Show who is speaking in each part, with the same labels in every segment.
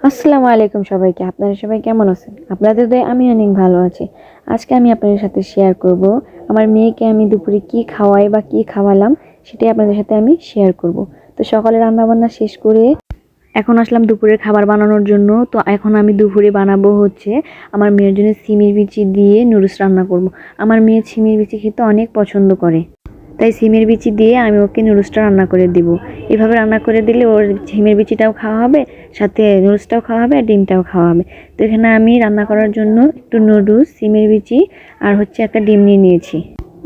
Speaker 1: আসসালামু আলাইকুম সবাইকে। আপনারা সবাই কেমন আছেন? আপনাদের দয়ায় আমি অনেক ভালো আছি। আজকে আমি আপনাদের সাথে শেয়ার করব আমার মেয়েকে আমি দুপুরে কি খাওয়াই বা কি খাওয়ালাম সেটাই আপনাদের সাথে আমি শেয়ার করব। তো সকালে রান্নাবান্না শেষ করে এখন আসলাম দুপুরের খাবার বানানোর জন্য। তো এখন আমি দুপুরে বানাবো হচ্ছে আমার মেয়ের জন্য সিমের বিচি দিয়ে নুডলস রান্না করব। আমার মেয়ে সিমের বিচি খেতে অনেক পছন্দ করে। তাই সিমের বিচি দিয়ে আমি ওকে নুডলসটা রান্না করে দিব। এভাবে রান্না করে দিলে ওর সিমের বিচিটাও খাওয়া হবে, সাথে নুডলসটাও খাওয়া হবে আর ডিমটাও খাওয়া হবে। তো এখানে আমি রান্না করার জন্য একটু নুডলস, সিমের বিচি আর হচ্ছে একটা ডিম নিয়ে নিয়েছি।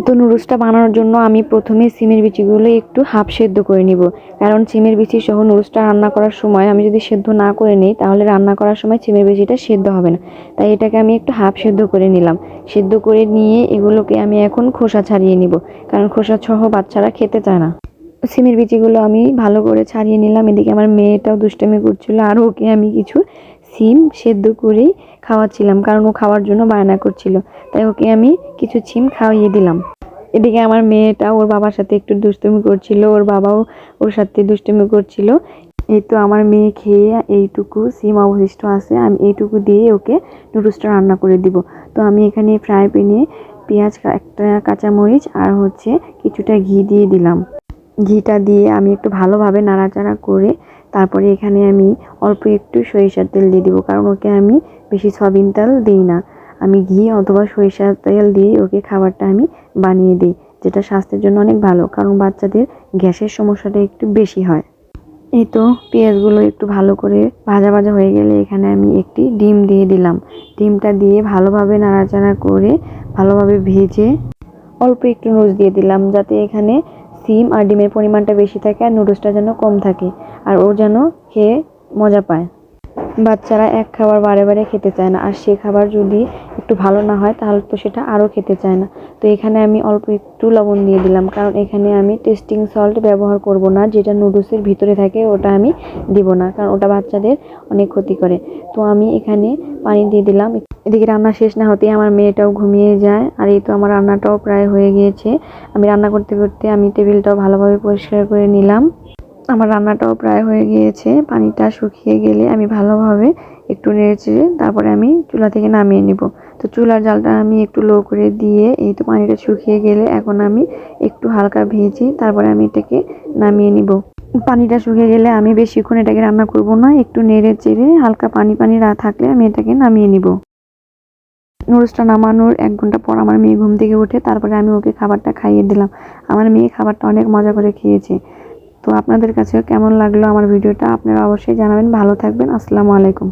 Speaker 1: তো নুডলসটা বানানোর জন্য আমি প্রথমে সিমের বিচিগুলো একটু হাফ সেদ্ধ করে নিব, কারণ সিমের বিচি সহ নুডলসটা রান্না করার সময় আমি যদি সেদ্ধ না করে নিই তাহলে রান্না করার সময় সিমের বিচিটা সেদ্ধ হবে না। তাই এটাকে আমি একটু হাফ সেদ্ধ করে নিলাম। সেদ্ধ করে নিয়ে এগুলোকে আমি এখন খোসা ছাড়িয়ে নিব, কারণ খোসা সহ বাচ্চারা খেতে চায় না। সিমের বিচিগুলো আমি ভালো করে ছাড়িয়ে নিলাম। এদিকে আমার মেয়েটাও দুষ্টামি করছিল, আর ওকে আমি কিছু সিম সেদ্ধ করেই খাওয়াচ্ছিলাম, কারণ ও খাওয়ার জন্য বায়না করছিল। তাই ওকে আমি কিছু সিম খাওয়িয়ে দিলাম। এদিকে আমার মেয়েটা ওর বাবার সাথে একটু দুষ্টুমি করছিল, ওর বাবাও ওর সাথে দুষ্টুমি করছিল। এই তো আমার মেয়ে খেয়ে এইটুকু সিম অবশিষ্ট আছে, আমি এইটুকু দিয়ে ওকে নুডলসটা রান্না করে দিব। তো আমি এখানে ফ্রাই প্যানে পেঁয়াজ, একটা কাঁচামরিচ আর হচ্ছে কিছুটা ঘি দিয়ে দিলাম। ঘিটা দিয়ে আমি একটু ভালোভাবে নাড়াচাড়া করে তারপরে এখানে আমি অল্প একটু সরিষার তেল দিয়ে দিব, কারণ ওকে আমি বেশি সয়াবিন তেল দিই না। আমি ঘি অথবা সরিষার তেল দিয়ে ওকে খাবারটা আমি বানিয়ে দিই, যেটা স্বাস্থ্যের জন্য অনেক ভালো, কারণ বাচ্চাদের গ্যাসের সমস্যাটা একটু বেশি হয়। এই তো পেঁয়াজগুলো একটু ভালো করে ভাজা ভাজা হয়ে গেলে এখানে আমি একটি ডিম দিয়ে দিলাম। ডিমটা দিয়ে ভালোভাবে নাড়াচাড়া করে ভালোভাবে ভেজে অল্প একটু নুডলস দিয়ে দিলাম, যাতে এখানে সিম আর ডিমের পরিমাণটা বেশি থাকে আর নুডলসটা যেন কম থাকে, আর ও যেন খেয়ে মজা পায়। বাচ্চারা এক খাবার বারে বারে খেতে চায় না, আর সে খাবার যদি একটু ভালো না হয় তাহলে তো সেটা আরও খেতে চায় না। তো এখানে আমি অল্প একটু লবণ দিয়ে দিলাম, কারণ এখানে আমি টেস্টিং সল্ট ব্যবহার করব না, যেটা নুডলসের ভিতরে থাকে ওটা আমি দিব না, কারণ ওটা বাচ্চাদের অনেক ক্ষতি করে। তো আমি এখানে পানি দিয়ে দিলাম। এদিকে রান্না শেষ না হতেই আমার মেয়েটাও ঘুমিয়ে যায়, আর এই তো আমার রান্নাটাও প্রায় হয়ে গিয়েছে। আমি রান্না করতে করতে আমি টেবিলটাও ভালোভাবে পরিষ্কার করে নিলাম। আমার রান্নাটাও প্রায় হয়ে গিয়েছে। পানিটা শুকিয়ে গেলে আমি ভালোভাবে একটু নেড়েচেড়ে তারপরে আমি চুলা থেকে নামিয়ে নিব। তো চুলার জালটা আমি একটু লো করে দিয়ে এই তো পানিটা শুকিয়ে গেলে এখন আমি একটু হালকা ভেজে তারপরে আমি এটাকে নামিয়ে নিব। পানিটা শুকিয়ে গেলে আমি বেশিক্ষণ এটাকে রান্না করব না, একটু নেড়ে চেড়ে হালকা পানি পানি থাকলে আমি এটাকে নামিয়ে নিব। নুডলসটা নামানোর 1 ঘন্টা পর আমার মেয়ে ঘুম থেকে উঠে তারপরে আমি ওকে খাবারটা খাইয়ে দিলাম। আমার মেয়ে খাবারটা অনেক মজা করে খেয়েছে। তো আপনাদের কাছেও কেমন লাগলো আমার ভিডিওটা আপনারা অবশ্যই জানাবেন। ভালো থাকবেন। আসসালামু আলাইকুম।